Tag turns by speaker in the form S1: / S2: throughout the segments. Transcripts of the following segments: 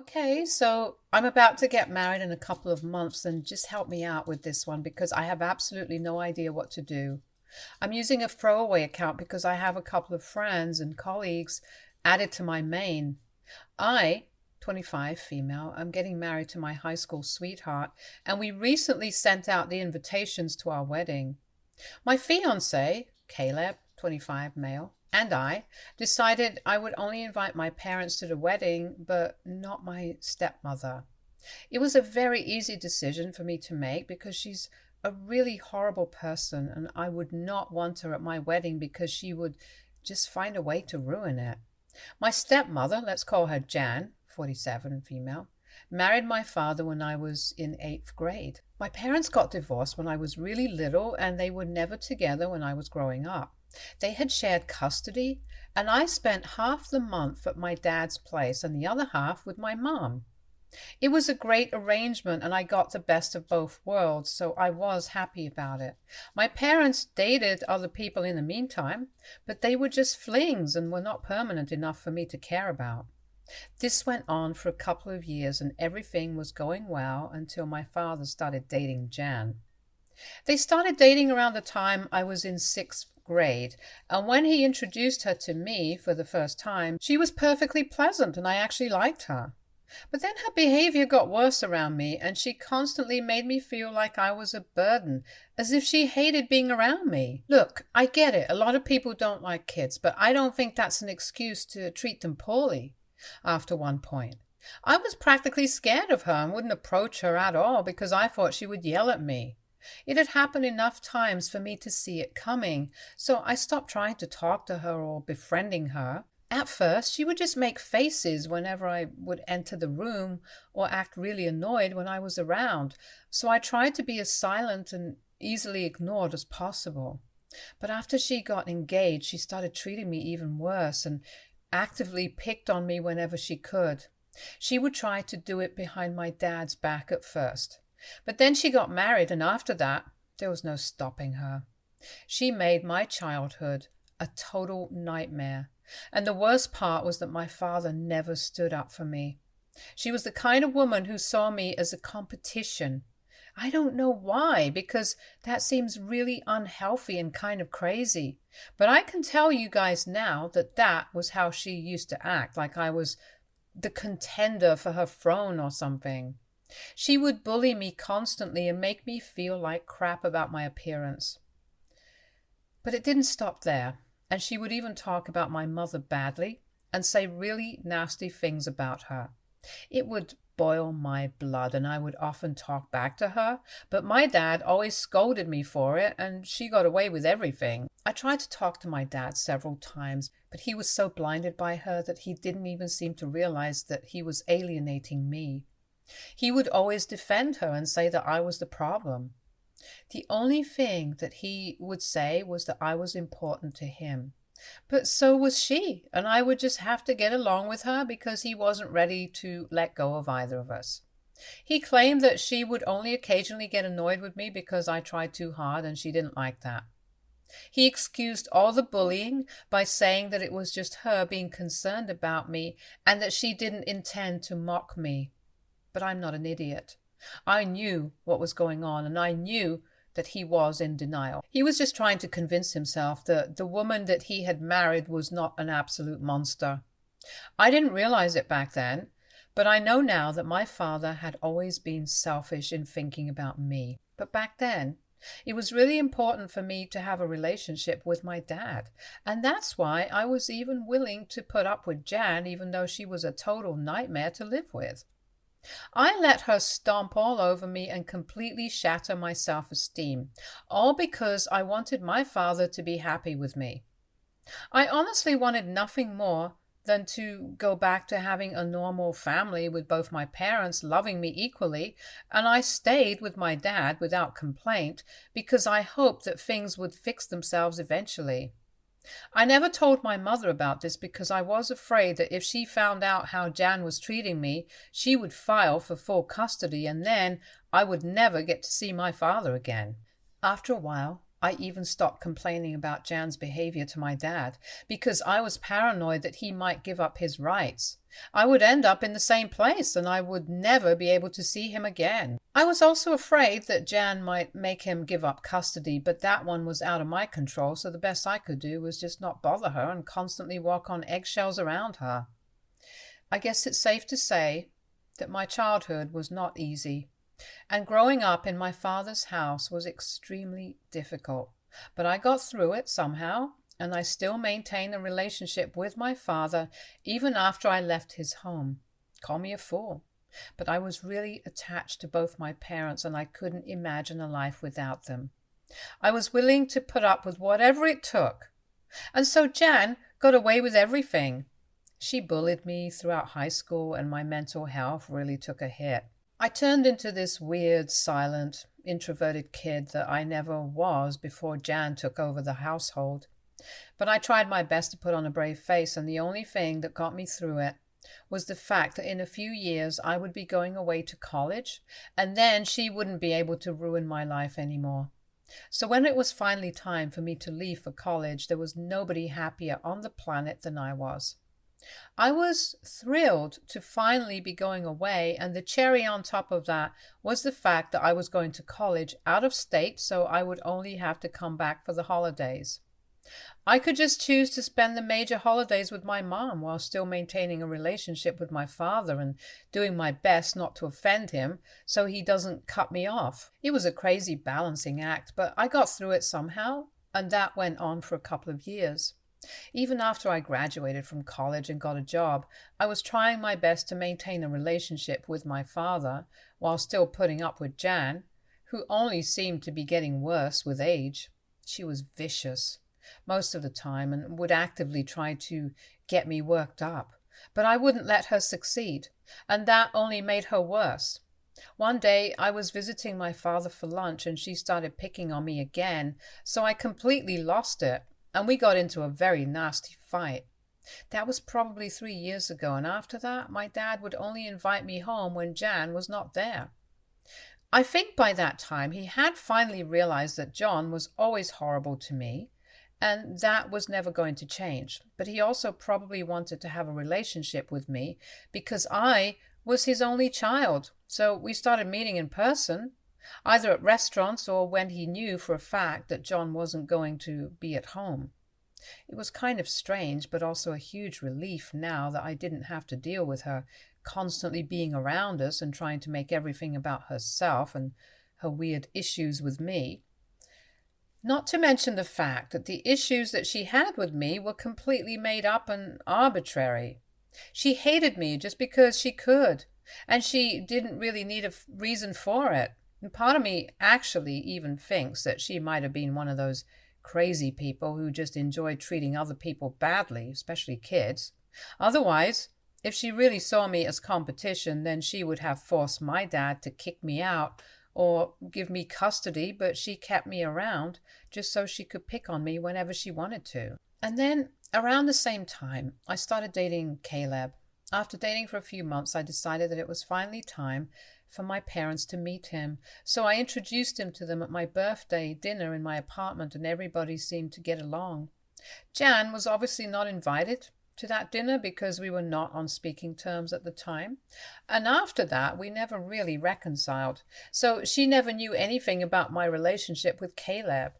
S1: Okay, so I'm about to get married in a couple of months, and just help me out with this one because I have absolutely no idea what to do. I'm using a throwaway account because I have a couple of friends and colleagues added to my main. I, 25, female, I'm getting married to my high school sweetheart, and we recently sent out the invitations to our wedding. My fiance, Caleb, 25, male, and I decided I would only invite my parents to the wedding, but not my stepmother. It was a very easy decision for me to make because she's a really horrible person, and I would not want her at my wedding because she would just find a way to ruin it. My stepmother, let's call her Jan, 47, female, married my father when I was in eighth grade. My parents got divorced when I was really little, and they were never together when I was growing up. They had shared custody, and I spent half the month at my dad's place and the other half with my mom. It was a great arrangement, and I got the best of both worlds, so I was happy about it. My parents dated other people in the meantime, but they were just flings and were not permanent enough for me to care about. This went on for a couple of years, and everything was going well until my father started dating Jan. They started dating around the time I was in sixth grade, and when he introduced her to me for the first time, she was perfectly pleasant and I actually liked her. But then her behavior got worse around me, and she constantly made me feel like I was a burden, as if she hated being around me. Look, I get it. A lot of people don't like kids, but I don't think that's an excuse to treat them poorly. After one point, I was practically scared of her and wouldn't approach her at all because I thought she would yell at me. It had happened enough times for me to see it coming, so I stopped trying to talk to her or befriending her. At first, she would just make faces whenever I would enter the room or act really annoyed when I was around, so I tried to be as silent and easily ignored as possible. But after she got engaged, she started treating me even worse and actively picked on me whenever she could. She would try to do it behind my dad's back at first. But then she got married, and after that, there was no stopping her. She made my childhood a total nightmare. And the worst part was that my father never stood up for me. She was the kind of woman who saw me as a competition. I don't know why, because that seems really unhealthy and kind of crazy. But I can tell you guys now that that was how she used to act, like I was the contender for her throne or something. She would bully me constantly and make me feel like crap about my appearance. But it didn't stop there, and she would even talk about my mother badly and say really nasty things about her. It would boil my blood, and I would often talk back to her, but my dad always scolded me for it, and she got away with everything. I tried to talk to my dad several times, but he was so blinded by her that he didn't even seem to realize that he was alienating me. He would always defend her and say that I was the problem. The only thing that he would say was that I was important to him. But so was she, and I would just have to get along with her because he wasn't ready to let go of either of us. He claimed that she would only occasionally get annoyed with me because I tried too hard, and she didn't like that. He excused all the bullying by saying that it was just her being concerned about me and that she didn't intend to mock me. But I'm not an idiot. I knew what was going on, and I knew that he was in denial. He was just trying to convince himself that the woman that he had married was not an absolute monster. I didn't realize it back then, but I know now that my father had always been selfish in thinking about me. But back then, it was really important for me to have a relationship with my dad, and that's why I was even willing to put up with Jan, even though she was a total nightmare to live with. I let her stomp all over me and completely shatter my self-esteem, all because I wanted my father to be happy with me. I honestly wanted nothing more than to go back to having a normal family with both my parents loving me equally, and I stayed with my dad without complaint because I hoped that things would fix themselves eventually. I never told my mother about this because I was afraid that if she found out how Jan was treating me, she would file for full custody, and then I would never get to see my father again. After a while, I even stopped complaining about Jan's behavior to my dad because I was paranoid that he might give up his rights. I would end up in the same place and I would never be able to see him again. I was also afraid that Jan might make him give up custody, but that one was out of my control, so the best I could do was just not bother her and constantly walk on eggshells around her. I guess it's safe to say that my childhood was not easy. And growing up in my father's house was extremely difficult. But I got through it somehow, and I still maintain a relationship with my father even after I left his home. Call me a fool. But I was really attached to both my parents, and I couldn't imagine a life without them. I was willing to put up with whatever it took. And so Jan got away with everything. She bullied me throughout high school, and my mental health really took a hit. I turned into this weird, silent, introverted kid that I never was before Jan took over the household. But I tried my best to put on a brave face, and the only thing that got me through it was the fact that in a few years I would be going away to college, and then she wouldn't be able to ruin my life anymore. So when it was finally time for me to leave for college, there was nobody happier on the planet than I was. I was thrilled to finally be going away, and the cherry on top of that was the fact that I was going to college out of state, so I would only have to come back for the holidays. I could just choose to spend the major holidays with my mom while still maintaining a relationship with my father and doing my best not to offend him so he doesn't cut me off. It was a crazy balancing act, but I got through it somehow, and that went on for a couple of years. Even after I graduated from college and got a job, I was trying my best to maintain a relationship with my father while still putting up with Jan, who only seemed to be getting worse with age. She was vicious most of the time and would actively try to get me worked up, but I wouldn't let her succeed, and that only made her worse. One day I was visiting my father for lunch and she started picking on me again, so I completely lost it. And we got into a very nasty fight. That was probably 3 years ago, and after that, my dad would only invite me home when Jan was not there. I think by that time he had finally realized that John was always horrible to me, and that was never going to change. But he also probably wanted to have a relationship with me because I was his only child, so we started meeting in person, either at restaurants or when he knew for a fact that John wasn't going to be at home. It was kind of strange, but also a huge relief now that I didn't have to deal with her constantly being around us and trying to make everything about herself and her weird issues with me. Not to mention the fact that the issues that she had with me were completely made up and arbitrary. She hated me just because she could, and she didn't really need a reason for it. And part of me actually even thinks that she might have been one of those crazy people who just enjoyed treating other people badly, especially kids. Otherwise, if she really saw me as competition, then she would have forced my dad to kick me out or give me custody, but she kept me around just so she could pick on me whenever she wanted to. And then, around the same time, I started dating Caleb. After dating for a few months, I decided that it was finally time for my parents to meet him. So I introduced him to them at my birthday dinner in my apartment, and everybody seemed to get along. Jan was obviously not invited to that dinner because we were not on speaking terms at the time. And after that, we never really reconciled. So she never knew anything about my relationship with Caleb.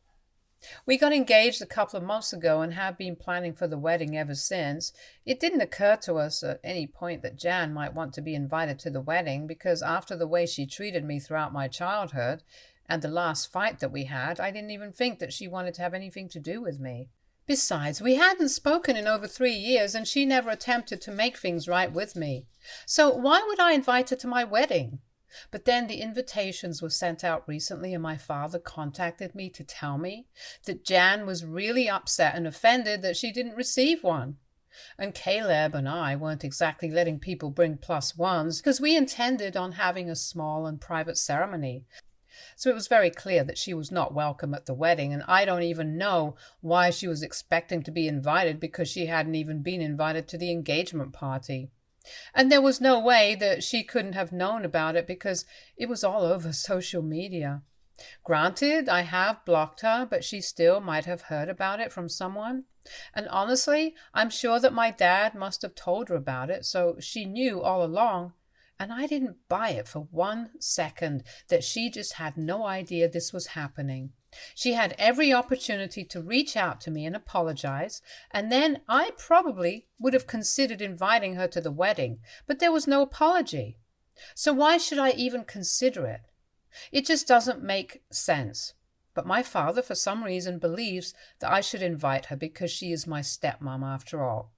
S1: We got engaged a couple of months ago and have been planning for the wedding ever since. It didn't occur to us at any point that Jan might want to be invited to the wedding because after the way she treated me throughout my childhood and the last fight that we had, I didn't even think that she wanted to have anything to do with me. Besides, we hadn't spoken in over 3 years and she never attempted to make things right with me. So why would I invite her to my wedding? But then the invitations were sent out recently and my father contacted me to tell me that Jan was really upset and offended that she didn't receive one. And Caleb and I weren't exactly letting people bring plus ones because we intended on having a small and private ceremony. So it was very clear that she was not welcome at the wedding, and I don't even know why she was expecting to be invited because she hadn't even been invited to the engagement party. And there was no way that she couldn't have known about it because it was all over social media. Granted, I have blocked her, but she still might have heard about it from someone. And honestly, I'm sure that my dad must have told her about it, so she knew all along. And I didn't buy it for 1 second that she just had no idea this was happening. She had every opportunity to reach out to me and apologize, and then I probably would have considered inviting her to the wedding, but there was no apology. So why should I even consider it? It just doesn't make sense. But my father, for some reason, believes that I should invite her because she is my stepmom after all.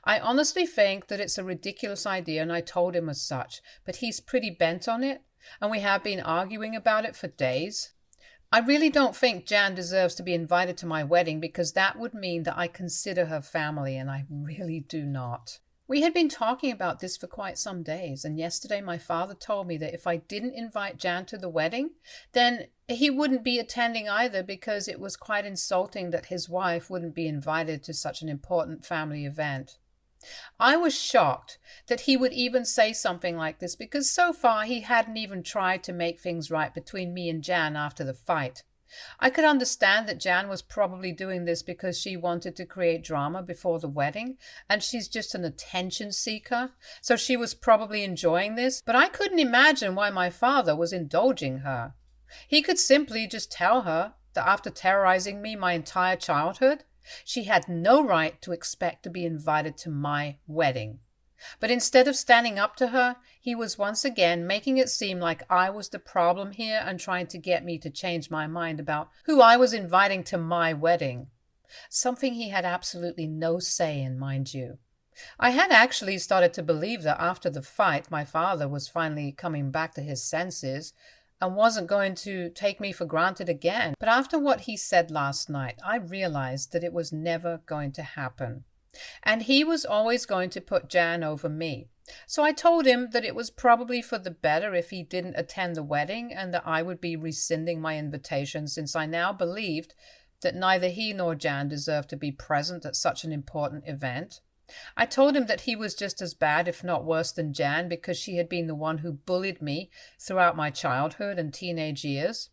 S1: I honestly think that it's a ridiculous idea, and I told him as such, but he's pretty bent on it, and we have been arguing about it for days. I really don't think Jan deserves to be invited to my wedding because that would mean that I consider her family, and I really do not. We had been talking about this for quite some days, and yesterday my father told me that if I didn't invite Jan to the wedding, then he wouldn't be attending either because it was quite insulting that his wife wouldn't be invited to such an important family event. I was shocked that he would even say something like this because so far he hadn't even tried to make things right between me and Jan after the fight. I could understand that Jan was probably doing this because she wanted to create drama before the wedding, and she's just an attention seeker, so she was probably enjoying this, but I couldn't imagine why my father was indulging her. He could simply just tell her that after terrorizing me my entire childhood, she had no right to expect to be invited to my wedding. But instead of standing up to her, he was once again making it seem like I was the problem here and trying to get me to change my mind about who I was inviting to my wedding. Something he had absolutely no say in, mind you. I had actually started to believe that after the fight, my father was finally coming back to his senses and wasn't going to take me for granted again. But after what he said last night, I realized that it was never going to happen. And he was always going to put Jan over me. So I told him that it was probably for the better if he didn't attend the wedding and that I would be rescinding my invitation since I now believed that neither he nor Jan deserved to be present at such an important event. I told him that he was just as bad, if not worse, than Jan because she had been the one who bullied me throughout my childhood and teenage years.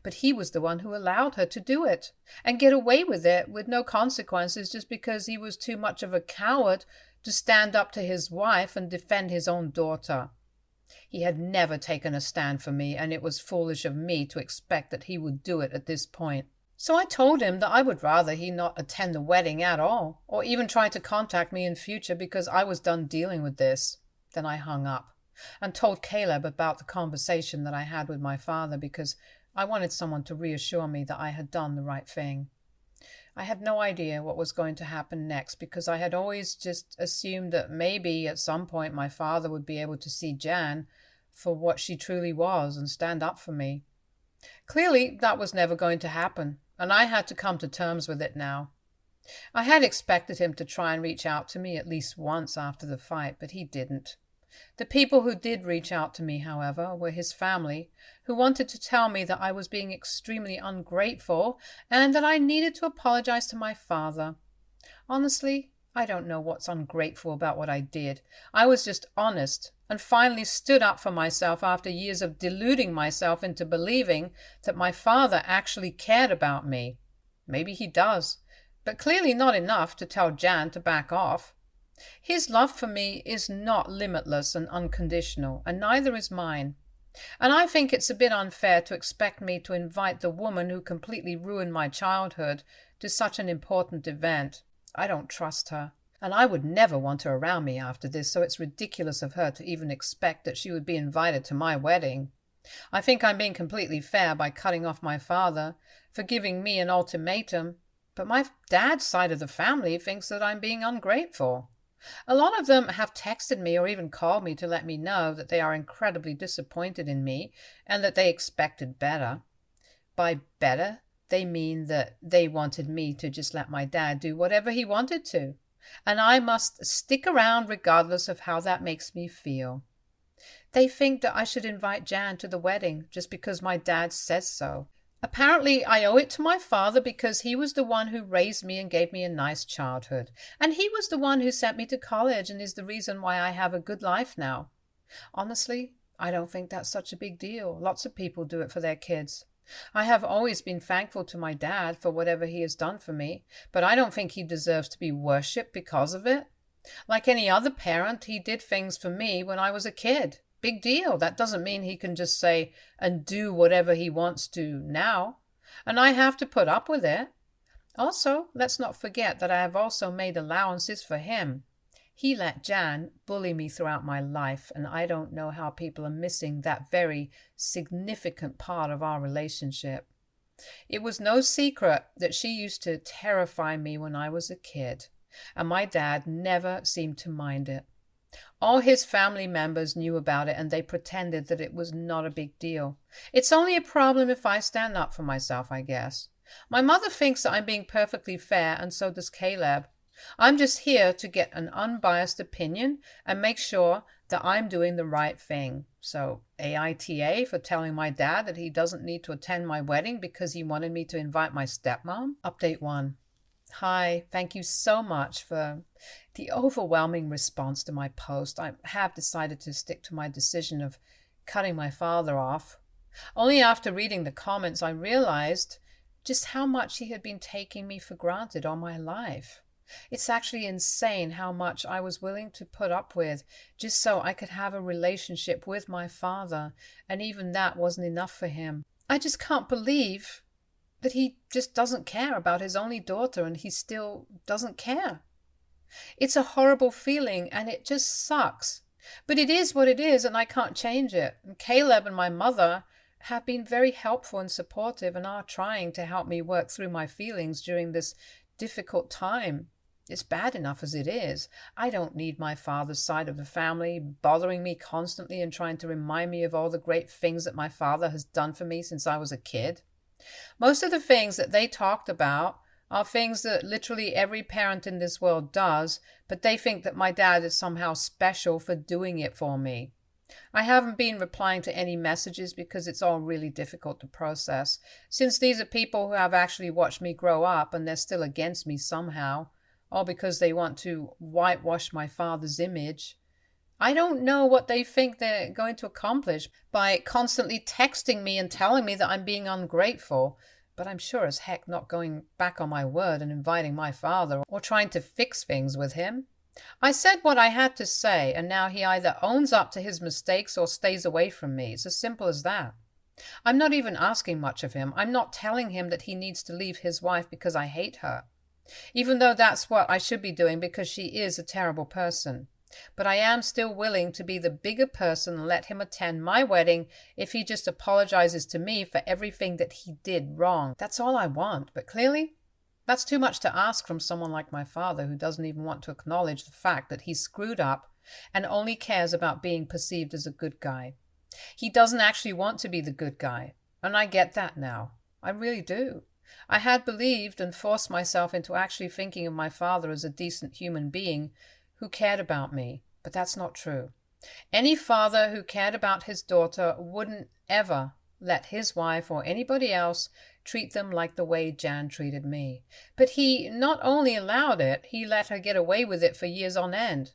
S1: But he was the one who allowed her to do it and get away with it with no consequences just because he was too much of a coward to stand up to his wife and defend his own daughter. He had never taken a stand for me, and it was foolish of me to expect that he would do it at this point. So I told him that I would rather he not attend the wedding at all, or even try to contact me in future because I was done dealing with this. Then I hung up and told Caleb about the conversation that I had with my father because I wanted someone to reassure me that I had done the right thing. I had no idea what was going to happen next because I had always just assumed that maybe at some point my father would be able to see Jan for what she truly was and stand up for me. Clearly, that was never going to happen, and I had to come to terms with it now. I had expected him to try and reach out to me at least once after the fight, but he didn't. The people who did reach out to me, however, were his family, who wanted to tell me that I was being extremely ungrateful and that I needed to apologize to my father. Honestly, I don't know what's ungrateful about what I did. I was just honest and finally stood up for myself after years of deluding myself into believing that my father actually cared about me. Maybe he does, but clearly not enough to tell Jan to back off. His love for me is not limitless and unconditional, and neither is mine. And I think it's a bit unfair to expect me to invite the woman who completely ruined my childhood to such an important event. I don't trust her, and I would never want her around me after this, so it's ridiculous of her to even expect that she would be invited to my wedding. I think I'm being completely fair by cutting off my father, for giving me an ultimatum, but my dad's side of the family thinks that I'm being ungrateful. A lot of them have texted me or even called me to let me know that they are incredibly disappointed in me and that they expected better. By better, they mean that they wanted me to just let my dad do whatever he wanted to, and I must stick around regardless of how that makes me feel. They think that I should invite Jan to the wedding just because my dad says so. Apparently, I owe it to my father because he was the one who raised me and gave me a nice childhood. And he was the one who sent me to college and is the reason why I have a good life now. Honestly, I don't think that's such a big deal. Lots of people do it for their kids. I have always been thankful to my dad for whatever he has done for me, but I don't think he deserves to be worshipped because of it. Like any other parent, he did things for me when I was a kid. Big deal. That doesn't mean he can just say and do whatever he wants to now. And I have to put up with it. Also, let's not forget that I have also made allowances for him. He let Jan bully me throughout my life, and I don't know how people are missing that very significant part of our relationship. It was no secret that she used to terrify me when I was a kid, and my dad never seemed to mind it. All his family members knew about it, and they pretended that it was not a big deal. It's only a problem if I stand up for myself, I guess. My mother thinks that I'm being perfectly fair, and so does Caleb. I'm just here to get an unbiased opinion and make sure that I'm doing the right thing. So, AITA for telling my dad that he doesn't need to attend my wedding because he wanted me to invite my stepmom. Update 1. Hi, thank you so much for the overwhelming response to my post. I have decided to stick to my decision of cutting my father off. Only after reading the comments I realized just how much he had been taking me for granted all my life. It's actually insane how much I was willing to put up with just so I could have a relationship with my father, and even that wasn't enough for him. I just can't believe that he just doesn't care about his only daughter, and he still doesn't care. It's a horrible feeling, and it just sucks. But it is what it is, and I can't change it. And Caleb and my mother have been very helpful and supportive and are trying to help me work through my feelings during this difficult time. It's bad enough as it is. I don't need my father's side of the family bothering me constantly and trying to remind me of all the great things that my father has done for me since I was a kid. Most of the things that they talked about are things that literally every parent in this world does, but they think that my dad is somehow special for doing it for me. I haven't been replying to any messages because it's all really difficult to process, since these are people who have actually watched me grow up and they're still against me somehow, all because they want to whitewash my father's image. I don't know what they think they're going to accomplish by constantly texting me and telling me that I'm being ungrateful, but I'm sure as heck not going back on my word and inviting my father or trying to fix things with him. I said what I had to say, and now he either owns up to his mistakes or stays away from me. It's as simple as that. I'm not even asking much of him. I'm not telling him that he needs to leave his wife because I hate her, even though that's what I should be doing because she is a terrible person. But I am still willing to be the bigger person and let him attend my wedding if he just apologizes to me for everything that he did wrong. That's all I want, but clearly that's too much to ask from someone like my father who doesn't even want to acknowledge the fact that he's screwed up and only cares about being perceived as a good guy. He doesn't actually want to be the good guy, and I get that now. I really do. I had believed and forced myself into actually thinking of my father as a decent human being who cared about me, but that's not true. Any father who cared about his daughter wouldn't ever let his wife or anybody else treat them like the way Jan treated me. But he not only allowed it, he let her get away with it for years on end.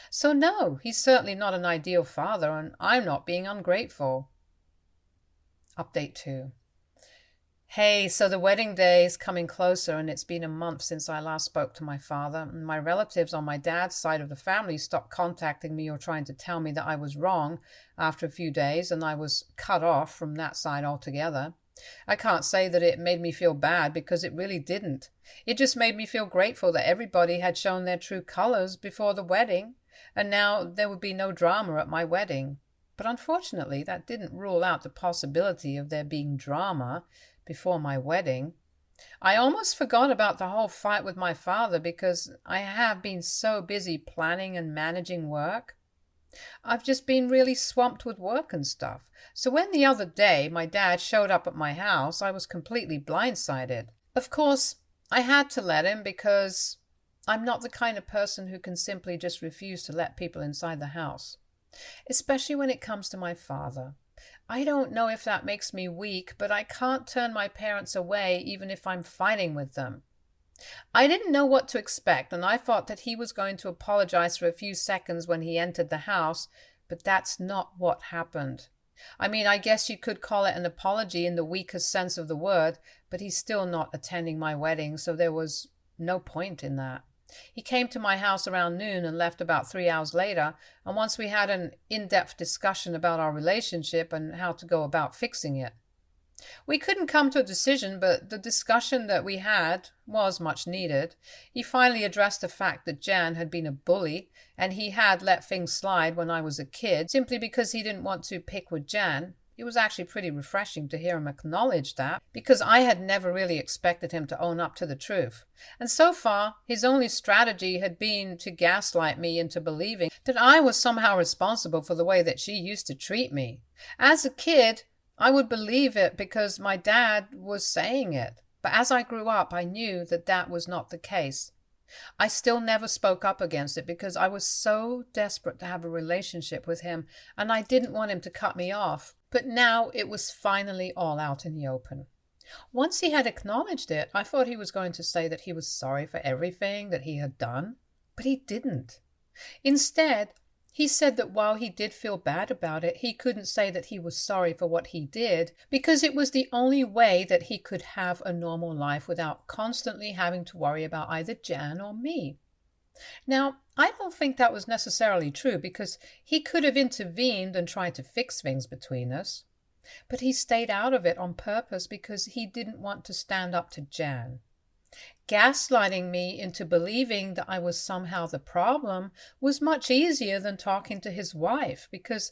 S1: So no, he's certainly not an ideal father, and I'm not being ungrateful. Update 2. Hey, so the wedding day is coming closer, and it's been a month since I last spoke to my father, and my relatives on my dad's side of the family stopped contacting me or trying to tell me that I was wrong after a few days, and I was cut off from that side altogether. I can't say that it made me feel bad because it really didn't. It just made me feel grateful that everybody had shown their true colors before the wedding, and now there would be no drama at my wedding. But unfortunately, that didn't rule out the possibility of there being drama before my wedding. I almost forgot about the whole fight with my father because I have been so busy planning and managing work. I've just been really swamped with work and stuff. So when the other day my dad showed up at my house, I was completely blindsided. Of course, I had to let him because I'm not the kind of person who can simply just refuse to let people inside the house, especially when it comes to my father. I don't know if that makes me weak, but I can't turn my parents away even if I'm fighting with them. I didn't know what to expect, and I thought that he was going to apologize for a few seconds when he entered the house, but that's not what happened. I mean, I guess you could call it an apology in the weakest sense of the word, but he's still not attending my wedding, so there was no point in that. He came to my house around noon and left about 3 hours later, and once we had an in-depth discussion about our relationship and how to go about fixing it. We couldn't come to a decision, but the discussion that we had was much needed. He finally addressed the fact that Jan had been a bully, and he had let things slide when I was a kid, simply because he didn't want to pick with Jan. It was actually pretty refreshing to hear him acknowledge that, because I had never really expected him to own up to the truth. And so far, his only strategy had been to gaslight me into believing that I was somehow responsible for the way that she used to treat me. As a kid, I would believe it because my dad was saying it. But as I grew up, I knew that that was not the case. I still never spoke up against it because I was so desperate to have a relationship with him, and I didn't want him to cut me off. But now it was finally all out in the open. Once he had acknowledged it, I thought he was going to say that he was sorry for everything that he had done, but he didn't. Instead, he said that while he did feel bad about it, he couldn't say that he was sorry for what he did because it was the only way that he could have a normal life without constantly having to worry about either Jan or me. Now, I don't think that was necessarily true because he could have intervened and tried to fix things between us. But he stayed out of it on purpose because he didn't want to stand up to Jan. Gaslighting me into believing that I was somehow the problem was much easier than talking to his wife because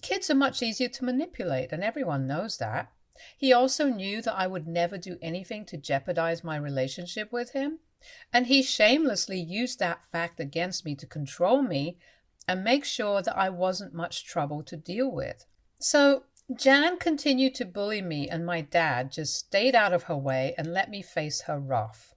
S1: kids are much easier to manipulate, and everyone knows that. He also knew that I would never do anything to jeopardize my relationship with him, and he shamelessly used that fact against me to control me and make sure that I wasn't much trouble to deal with. So Jan continued to bully me, and my dad just stayed out of her way and let me face her wrath.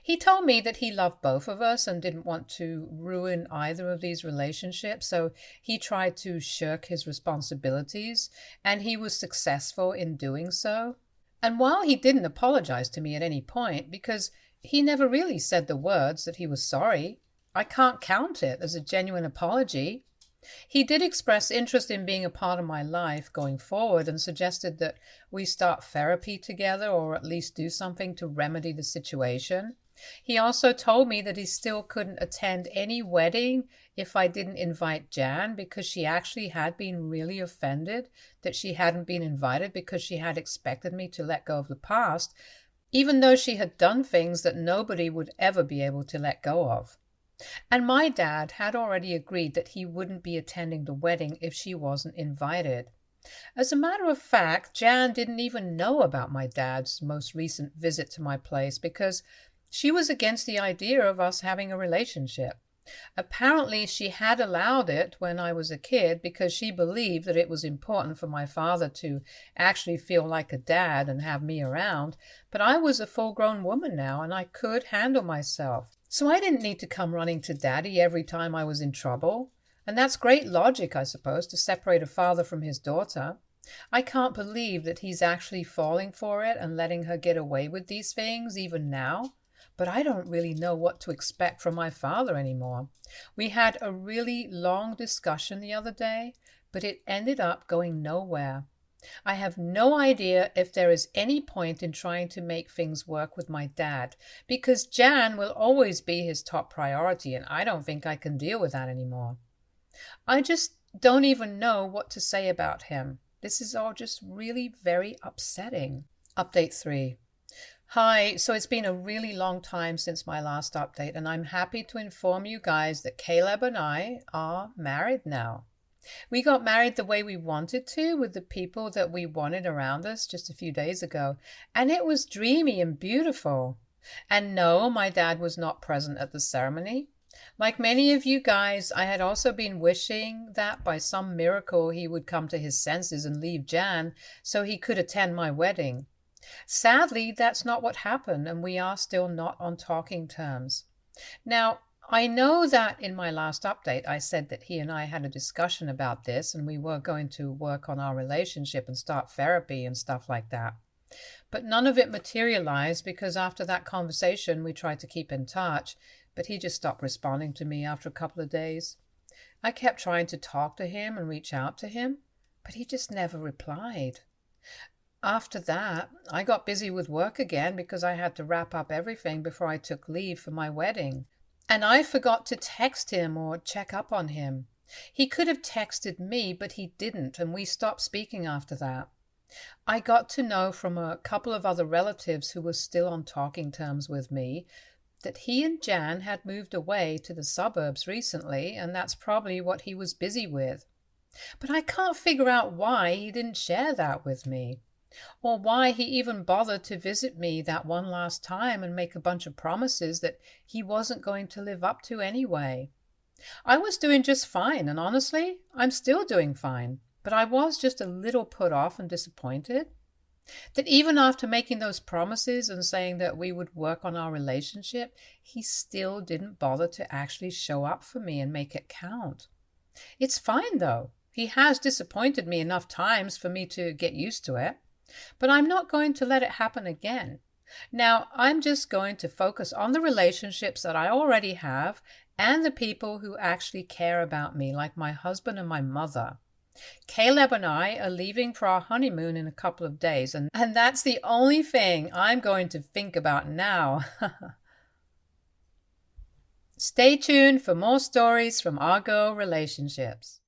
S1: He told me that he loved both of us and didn't want to ruin either of these relationships, so he tried to shirk his responsibilities, and he was successful in doing so. And while he didn't apologize to me at any point, because he never really said the words that he was sorry, I can't count it as a genuine apology. He did express interest in being a part of my life going forward and suggested that we start therapy together or at least do something to remedy the situation. He also told me that he still couldn't attend any wedding if I didn't invite Jan because she actually had been really offended that she hadn't been invited because she had expected me to let go of the past, even though she had done things that nobody would ever be able to let go of. And my dad had already agreed that he wouldn't be attending the wedding if she wasn't invited. As a matter of fact, Jan didn't even know about my dad's most recent visit to my place because she was against the idea of us having a relationship. Apparently, she had allowed it when I was a kid because she believed that it was important for my father to actually feel like a dad and have me around, but I was a full-grown woman now and I could handle myself. So I didn't need to come running to Daddy every time I was in trouble. And that's great logic, I suppose, to separate a father from his daughter. I can't believe that he's actually falling for it and letting her get away with these things even now. But I don't really know what to expect from my father anymore. We had a really long discussion the other day, but it ended up going nowhere. I have no idea if there is any point in trying to make things work with my dad, because Jan will always be his top priority, and I don't think I can deal with that anymore. I just don't even know what to say about him. This is all just really very upsetting. Update 3. Hi, so it's been a really long time since my last update, and I'm happy to inform you guys that Caleb and I are married now. We got married the way we wanted to, with the people that we wanted around us just a few days ago, and it was dreamy and beautiful. And no, my dad was not present at the ceremony. Like many of you guys, I had also been wishing that by some miracle he would come to his senses and leave Jan so he could attend my wedding. Sadly, that's not what happened, and we are still not on talking terms. Now, I know that in my last update I said that he and I had a discussion about this and we were going to work on our relationship and start therapy and stuff like that. But none of it materialized because after that conversation we tried to keep in touch, but he just stopped responding to me after a couple of days. I kept trying to talk to him and reach out to him, But he just never replied. After that, I got busy with work again because I had to wrap up everything before I took leave for my wedding. And I forgot to text him or check up on him. He could have texted me, but he didn't, and we stopped speaking after that. I got to know from a couple of other relatives who were still on talking terms with me that he and Jan had moved away to the suburbs recently, and that's probably what he was busy with. But I can't figure out why he didn't share that with me, or why he even bothered to visit me that one last time and make a bunch of promises that he wasn't going to live up to anyway. I was doing just fine, and honestly, I'm still doing fine, but I was just a little put off and disappointed that even after making those promises and saying that we would work on our relationship, he still didn't bother to actually show up for me and make it count. It's fine, though. He has disappointed me enough times for me to get used to it. But I'm not going to let it happen again. Now, I'm just going to focus on the relationships that I already have and the people who actually care about me, like my husband and my mother. Caleb and I are leaving for our honeymoon in a couple of days, and that's the only thing I'm going to think about now. Stay tuned for more stories from our girl relationships.